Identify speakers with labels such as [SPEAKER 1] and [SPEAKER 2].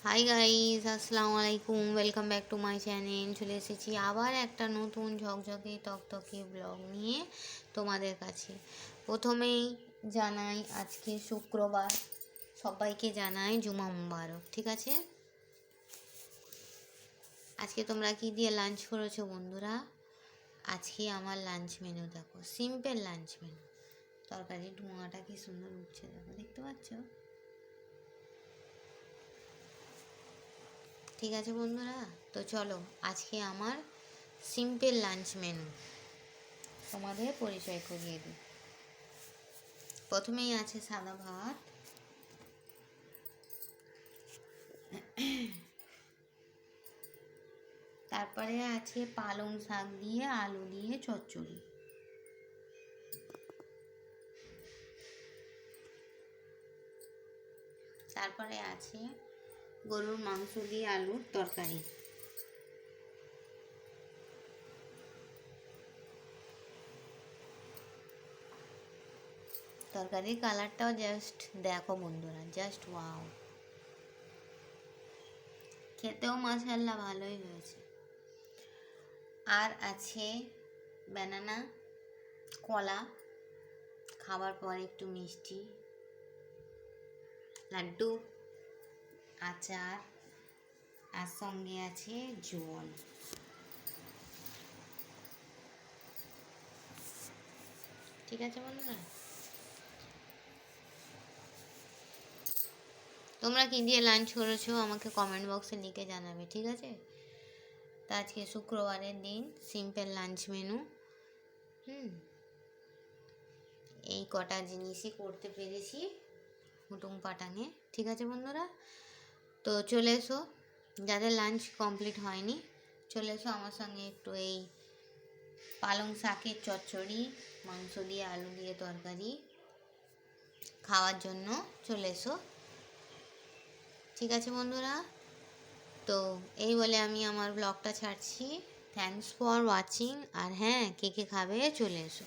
[SPEAKER 1] Hi guys, আসসালামু আলাইকুম। Welcome back to my channel. চলে এসেছি আবার একটা নতুন ঝকঝকে তকতকে ব্লগ নিয়ে তোমাদের কাছে। প্রথমেই জানাই আজকে শুক্রবার, সবাইকে জানাই জুমা মুবারক। ঠিক আছে, আজকে তোমরা কি দিয়ে লাঞ্চ করেছো বন্ধুরা? আজকে আমার লাঞ্চ মেনু দেখো, সিম্পল লাঞ্চ মেনু। তরকারির ধোঁয়াটা কি সুন্দর উঠছে, দেখো, দেখতে পাচ্ছ? ঠিক আছে বন্ধুরা, তো চলো আজকে আমার সিম্পল লাঞ্চ মেনু তোমাদের পরিচয় করিয়ে দিই। প্রথমেই আছে সাদা ভাত, তারপরে আছে পালং শাক দিয়ে আলু দিয়ে চচ্চড়ি, তারপরে আছে গরুর মাংস দিয়ে আলুর তরকারি, তরকারির কালারটাও জাস্ট দেখো বন্ধুরা, জাস্ট ওয়াও, খেতেও মাশাআল্লাহ ভালোই হয়েছে। আর আছে ব্যানানা, কলা, খাবার পর একটু মিষ্টি, লাড্ডু, আচার, আর সঙ্গে আছে জল। ঠিক আছে বন্ধুরা, তোমরা কি দিয়ে লাঞ্চ করেছো আমাকে কমেন্ট বক্সে লিখে জানাবে। ঠিক আছে, তা আজকে শুক্রবারের দিন সিম্পল লাঞ্চ মেনু। এই কটা জিনিসই করতে পেরেছি হুটুম পাটাঙে। ঠিক আছে বন্ধুরা, তো চলে এসো, যাদের লাঞ্চ কমপ্লিট হয়নি চলে এসো আমার সঙ্গে একটু এই পালং শাকের চচ্চড়ি, মাংস দিয়ে আলু দিয়ে তরকারি খাওয়ার জন্য চলে এসো। ঠিক আছে বন্ধুরা, তো এই বলে আমি আমার ব্লগটা ছাড়ছি। Thanks for watching. আর হ্যাঁ, কে কে খাবে চলে এসো।